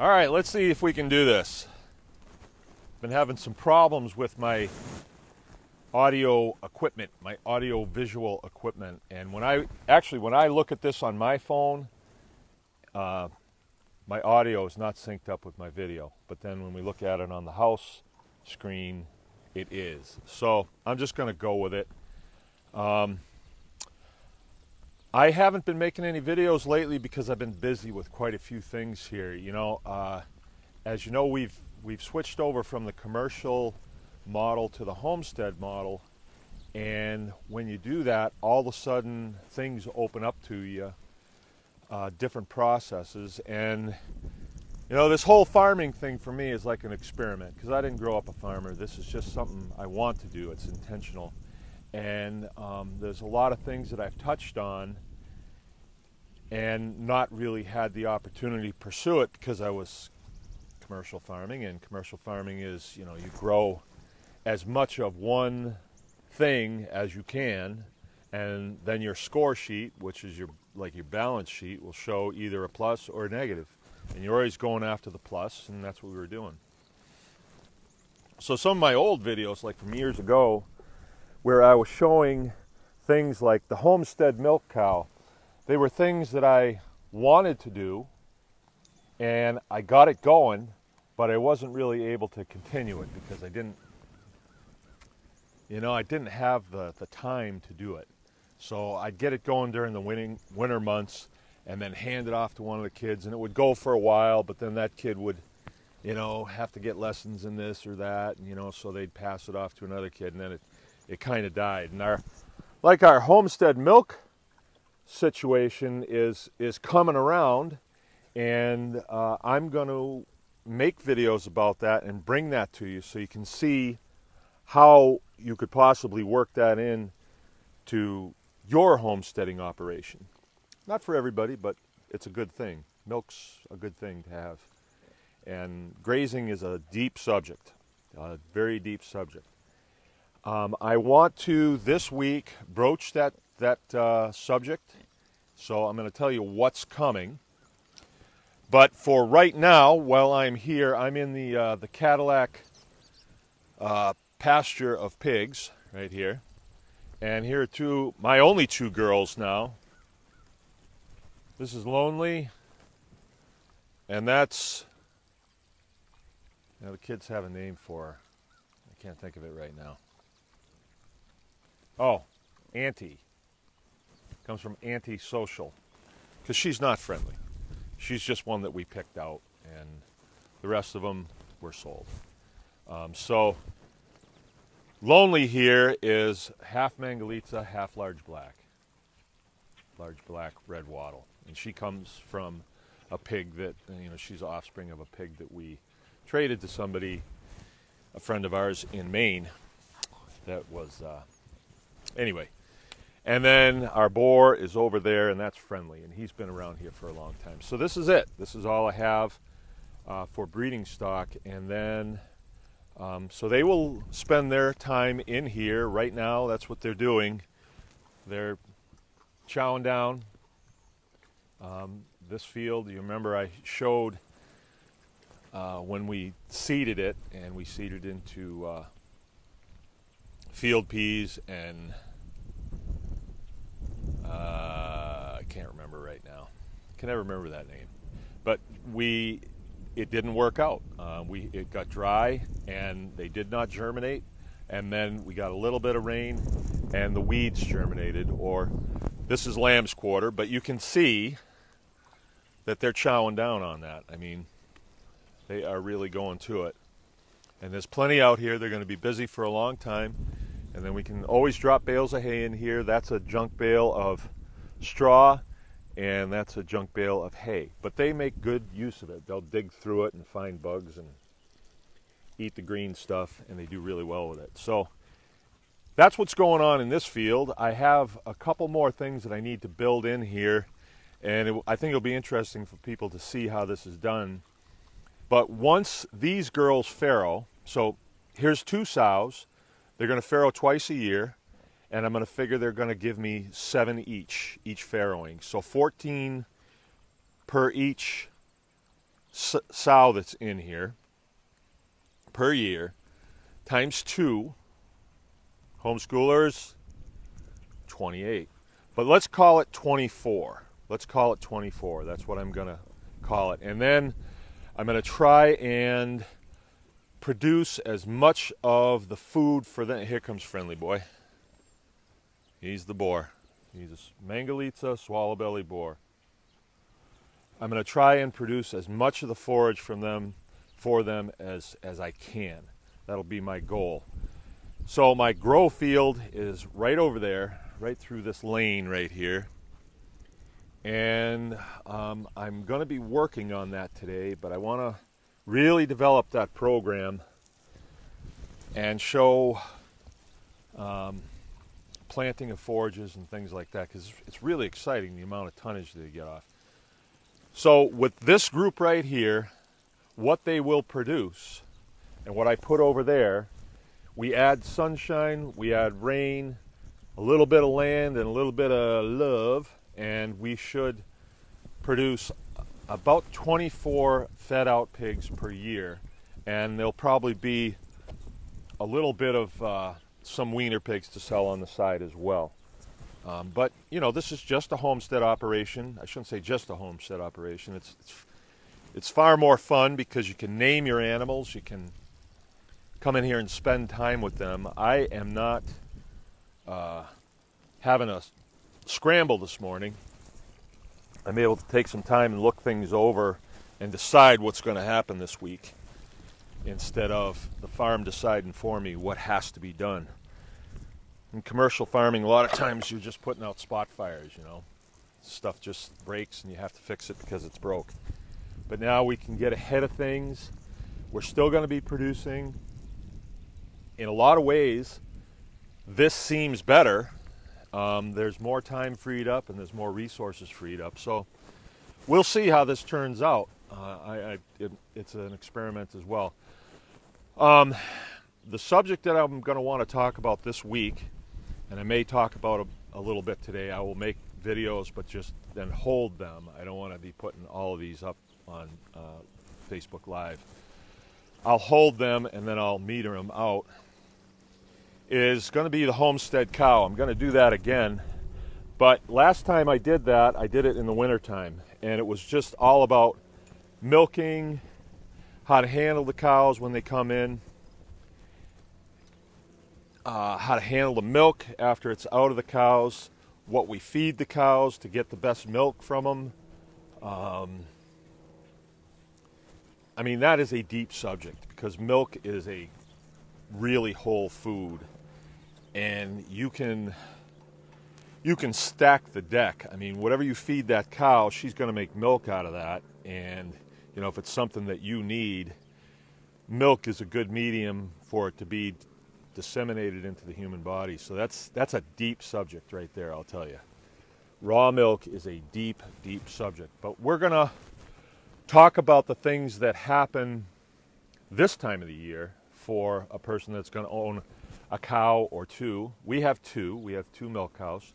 All right, let's see if we can do this. Been having some problems with my audio equipment, my audio visual equipment. And when I look at this on my phone, my audio is not synced up with my video. But then when we look at it on the house screen, it is. So I'm just going to go with it. I haven't been making any videos lately because I've been busy with quite a few things here. You know, as you know, we've switched over from the commercial model to the Homestead model, and when you do that, all of a sudden things open up to you, different processes. And you know, this whole farming thing for me is like an experiment, because I didn't grow up a farmer. This is just something I want to do. It's intentional. And there's a lot of things that I've touched on and not really had the opportunity to pursue it because I was commercial farming. And commercial farming is, you know, you grow as much of one thing as you can, and then your score sheet, which is your balance sheet, will show either a plus or a negative. And you're always going after the plus, and that's what we were doing. So some of my old videos, like from years ago, where I was showing things like the Homestead milk cow, they were things that I wanted to do, and I got it going, but I wasn't really able to continue it because I didn't have the time to do it. So I'd get it going during the winter months and then hand it off to one of the kids, and it would go for a while, but then that kid would, you know, have to get lessons in this or that, and, you know, so they'd pass it off to another kid, and then it kind of died. And our Homestead milk situation is coming around, and I'm going to make videos about that and bring that to you so you can see how you could possibly work that in to your homesteading operation. Not for everybody, but it's a good thing. Milk's a good thing to have. And grazing is a deep subject, a very deep subject. I want to, this week, broach that subject, so I'm going to tell you what's coming. But for right now, while I'm here, I'm in the Cadillac pasture of pigs, right here. And here are my only two girls now. This is Lonely, and that's, you know, the kids have a name for her. I can't think of it right now. Oh, Auntie. Comes from anti-social, because she's not friendly. She's just one that we picked out, and the rest of them were sold. So Lonely here is half Mangalitsa, half large black red wattle, and she comes from a pig that, you know, she's the offspring of a pig that we traded to somebody, a friend of ours in Maine. That was anyway. And then our boar is over there, and that's Friendly, and he's been around here for a long time. So this is it. This is all I have for breeding stock. And then, so they will spend their time in here right now. That's what they're doing. They're chowing down. This field, you remember I showed when we seeded it, and we seeded into field peas and I can't remember right now. Can never remember that name. But it didn't work out. It got dry and they did not germinate. And then we got a little bit of rain and the weeds germinated. Or this is lamb's quarter, but you can see that they're chowing down on that. I mean, they are really going to it. And there's plenty out here. They're going to be busy for a long time. And then we can always drop bales of hay in here. That's a junk bale of straw, and that's a junk bale of hay. But they make good use of it. They'll dig through it and find bugs and eat the green stuff, and they do really well with it. So that's what's going on in this field. I have a couple more things that I need to build in here, and I think it'll be interesting for people to see how this is done. But once these girls farrow, so here's two sows. They're going to farrow twice a year, and I'm going to figure they're going to give me 7 each farrowing. So 14 per each sow that's in here per year times 2, homeschoolers, 28. But let's call it 24. Let's call it 24. That's what I'm going to call it. And then I'm going to try and produce as much of the food for them. Here comes Friendly Boy. He's the boar. He's a Mangalitsa swallow-belly boar. I'm going to try and produce as much of the forage from them for them as I can. That'll be my goal. So my grow field is right over there, right through this lane right here. And I'm going to be working on that today, but I want to really develop that program and show planting of forages and things like that, because it's really exciting the amount of tonnage that they get off. So with this group right here, what they will produce and what I put over there, we add sunshine, we add rain, a little bit of land and a little bit of love, and we should produce about 24 fed out pigs per year. And there'll probably be a little bit of some weaner pigs to sell on the side as well. But you know, this is just a homestead operation. I shouldn't say just a homestead operation. It's far more fun because you can name your animals. You can come in here and spend time with them. I am not having a scramble this morning. I'm able to take some time and look things over and decide what's going to happen this week, instead of the farm deciding for me what has to be done. In commercial farming, a lot of times you're just putting out spot fires, you know. Stuff just breaks and you have to fix it because it's broke. But now we can get ahead of things. We're still going to be producing. In a lot of ways, this seems better. There's more time freed up and there's more resources freed up. So we'll see how this turns out. It's an experiment as well. The subject that I'm going to want to talk about this week, and I may talk about a little bit today, I will make videos, but just then hold them. I don't want to be putting all of these up on Facebook Live. I'll hold them and then I'll meter them out. Is going to be the Homestead cow. I'm going to do that again. But last time I did that, I did it in the wintertime. And it was just all about milking, how to handle the cows when they come in, how to handle the milk after it's out of the cows, what we feed the cows to get the best milk from them. I mean, that is a deep subject because milk is a really whole food, and you can stack the deck. I mean, whatever you feed that cow, she's going to make milk out of that. And you know, if it's something that you need, milk is a good medium for it to be disseminated into the human body. So that's a deep subject right there, I'll tell you. Raw milk is a deep, deep subject. But we're going to talk about the things that happen this time of the year for a person that's going to own a cow or two. We have two. We have 2 milk cows.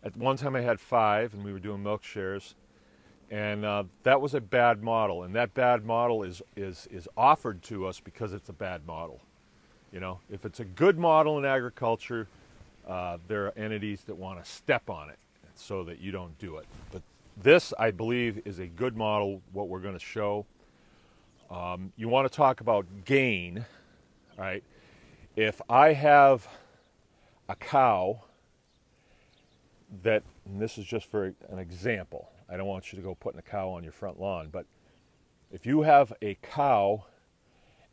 At one time I had 5, and we were doing milk shares. And that was a bad model. And that bad model is offered to us because it's a bad model. You know, if it's a good model in agriculture, there are entities that want to step on it so that you don't do it. But this, I believe, is a good model, what we're going to show. You want to talk about gain, right? If I have a cow that, and this is just for an example, I don't want you to go putting a cow on your front lawn, but if you have a cow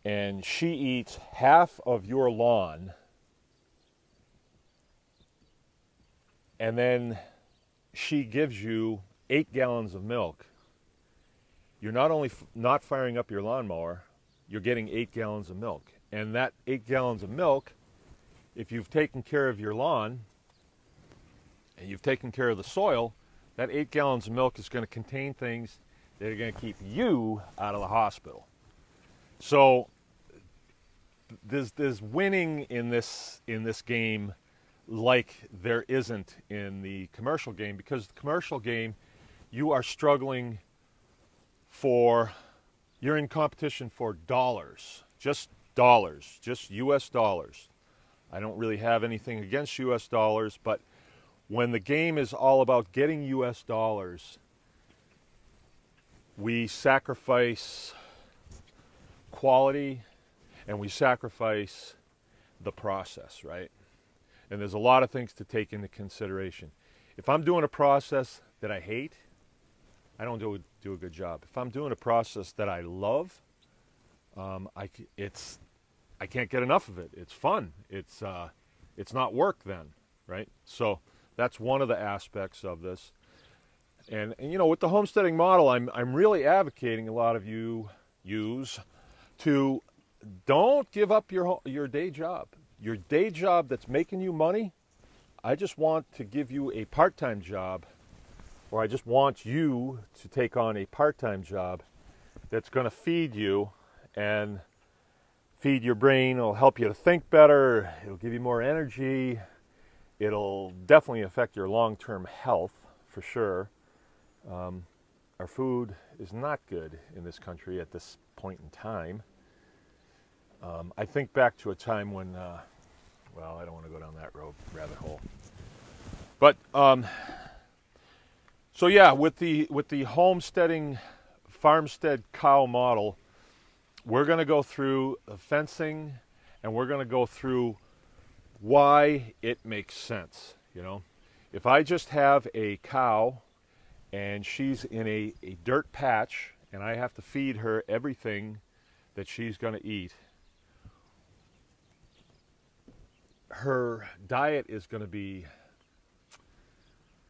and she eats half of your lawn, and then she gives you 8 gallons of milk, you're not only not firing up your lawnmower, you're getting 8 gallons of milk. And that 8 gallons of milk, if you've taken care of your lawn and you've taken care of the soil, that 8 gallons of milk is going to contain things that are going to keep you out of the hospital. So there's winning in this game like there isn't in the commercial game, because the commercial game, you are struggling for you're in competition for dollars, just US dollars. I don't really have anything against US dollars, but when the game is all about getting US dollars, we sacrifice quality and we sacrifice the process, right? And there's a lot of things to take into consideration. If I'm doing a process that I hate, I don't do a good job. If I'm doing a process that I love, I can't get enough of it. It's fun. It's not work then, right? So that's one of the aspects of this. And you know, with the homesteading model, I'm really advocating a lot of you use to don't give up your day job. Your day job that's making you money, I just want to give you a part-time job, or I just want you to take on a part-time job that's going to feed you and feed your brain. It'll help you to think better. It'll give you more energy. It'll definitely affect your long-term health for sure. Our food is not good in this country at this point in time. I think back to a time when, well, I don't want to go down that rabbit hole. But so yeah, with the homesteading farmstead cow model, we're going to go through the fencing, and we're going to go through why it makes sense. You know, if I just have a cow and she's in a dirt patch and I have to feed her everything that she's going to eat, her diet is going to be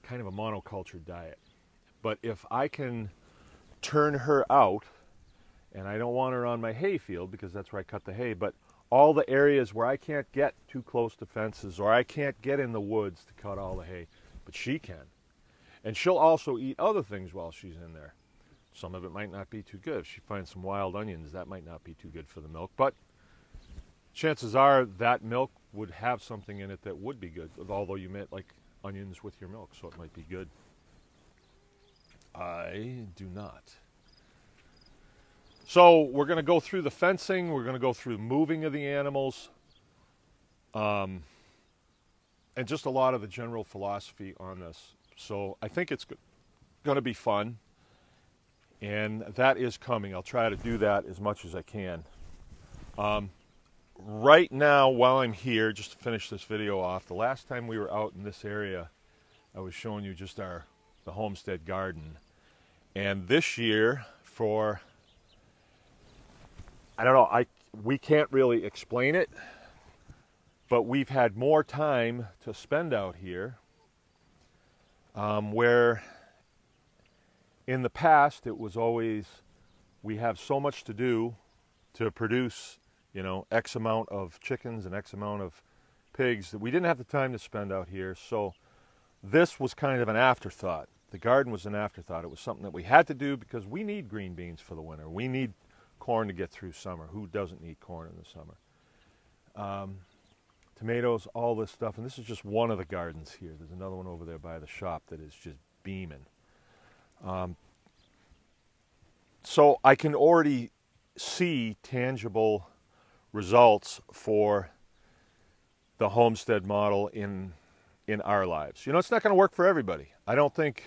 kind of a monoculture diet. But if I can turn her out, and I don't want her on my hay field because that's where I cut the hay, but all the areas where I can't get too close to fences, or I can't get in the woods to cut all the hay, but she can. And she'll also eat other things while she's in there. Some of it might not be too good. If she finds some wild onions, that might not be too good for the milk, but chances are that milk would have something in it that would be good, although you might like onions with your milk, so it might be good. I do not. So we're going to go through the fencing, we're going to go through moving of the animals, and just a lot of the general philosophy on this. So I think it's going to be fun, and that is coming. I'll try to do that as much as I can. Right now, while I'm here, just to finish this video off, the last time we were out in this area, I was showing you just the homestead garden. And this year, for, I don't know, we can't really explain it, but we've had more time to spend out here, where in the past it was always, we have so much to do to produce, you know, X amount of chickens and X amount of pigs, that we didn't have the time to spend out here. So this was kind of an afterthought. The garden was an afterthought. It was something that we had to do because we need green beans for the winter. We need corn to get through summer. Who doesn't need corn in the summer? Tomatoes, all this stuff. And this is just one of the gardens here. There's another one over there by the shop that is just beaming. So I can already see tangible results for the homestead model in our lives. You know, it's not going to work for everybody. I don't think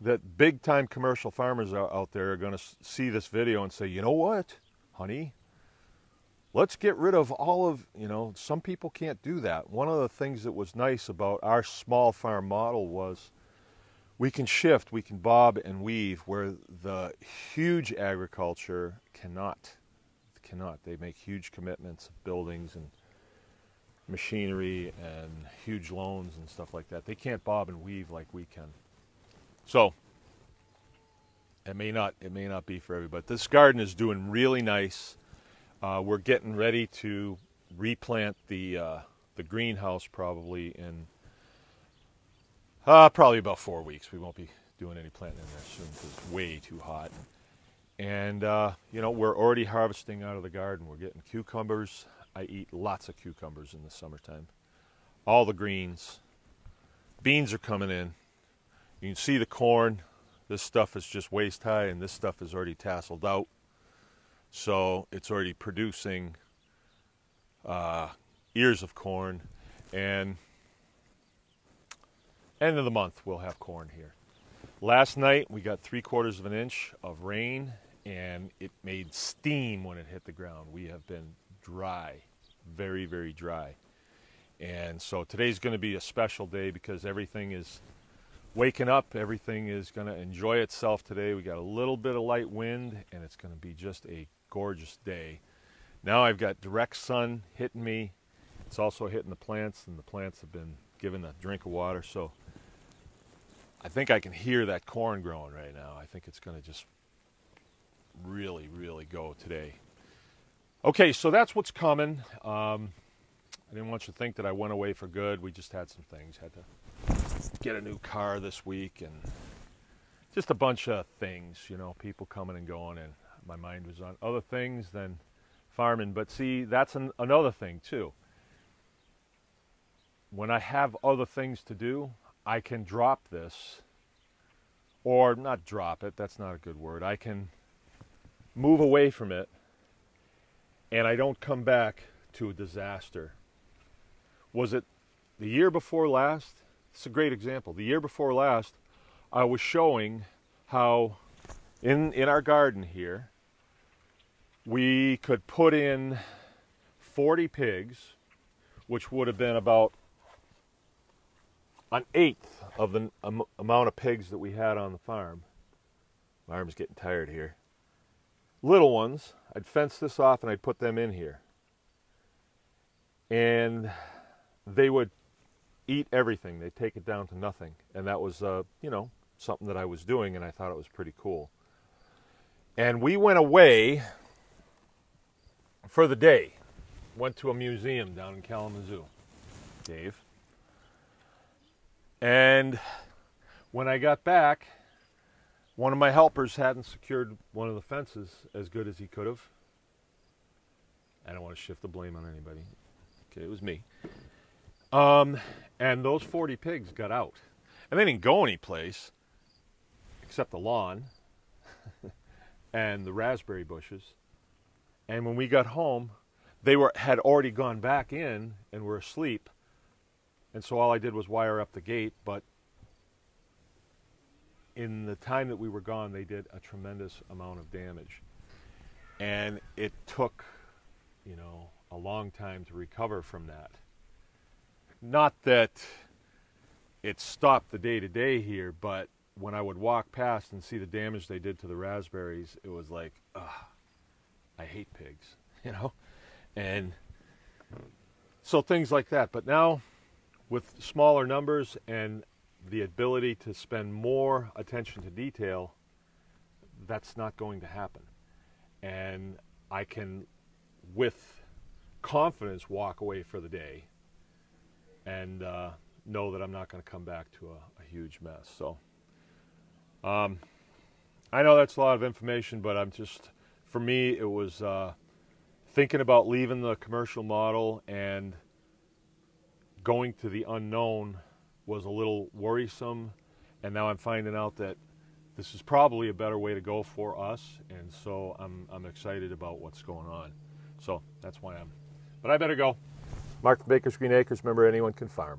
that big-time commercial farmers out there are going to see this video and say, you know what, honey, let's get rid of all of, you know, some people can't do that. One of the things that was nice about our small farm model was we can shift, we can bob and weave, where the huge agriculture cannot. They make huge commitments of buildings and machinery and huge loans and stuff like that. They can't bob and weave like we can. So it may not be for everybody. This garden is doing really nice. We're getting ready to replant the greenhouse probably in probably about 4 weeks. We won't be doing any planting in there soon because it's way too hot. And you know, we're already harvesting out of the garden. We're getting cucumbers. I eat lots of cucumbers in the summertime. All the greens. Beans are coming in. You can see the corn. This stuff is just waist high, and this stuff is already tasseled out. So it's already producing ears of corn, and end of the month we'll have corn here. Last night we got 3/4 of an inch of rain, and it made steam when it hit the ground. We have been dry, very, very dry. And so today's going to be a special day because everything is waking up. Everything is going to enjoy itself today. We got a little bit of light wind, and it's going to be just a gorgeous day. Now I've got direct sun hitting me. It's also hitting the plants, and the plants have been given a drink of water. So I think I can hear that corn growing right now. I think it's going to just really, really go today. Okay, so that's what's coming. I didn't want you to think that I went away for good. We just had some things. Had to get a new car this week, and just a bunch of things, you know, people coming and going, and my mind was on other things than farming. But see, that's another thing too. When I have other things to do, I can drop this, or not drop it, that's not a good word. I can move away from it, and I don't come back to a disaster. Was it the year before last? It's a great example. The year before last, I was showing how in our garden here, we could put in 40 pigs, which would have been about an eighth of the amount of pigs that we had on the farm. My arm's getting tired here. Little ones, I'd fence this off and I'd put them in here. And they would eat everything. They'd take it down to nothing. And that was, you know, something that I was doing, and I thought it was pretty cool. And we went away for the day. Went to a museum down in Kalamazoo, Dave. And when I got back, one of my helpers hadn't secured one of the fences as good as he could have. I don't want to shift the blame on anybody. Okay, it was me. And those 40 pigs got out. And they didn't go anyplace except the lawn and the raspberry bushes. And when we got home, they had already gone back in and were asleep. And so all I did was wire up the gate, but in the time that we were gone, they did a tremendous amount of damage. And it took, you know, a long time to recover from that. Not that it stopped the day-to-day here, but when I would walk past and see the damage they did to the raspberries, it was like, ugh, I hate pigs, you know? And so things like that. But now, with smaller numbers and the ability to spend more attention to detail, that's not going to happen. And I can, with confidence, walk away for the day and know that I'm not going to come back to a huge mess. So I know that's a lot of information, but I'm just, for me, it was thinking about leaving the commercial model and going to the unknown was a little worrisome, and now I'm finding out that this is probably a better way to go for us, and so I'm excited about what's going on. So that's why but I better go. Mark from Baker's Green Acres. Remember, anyone can farm.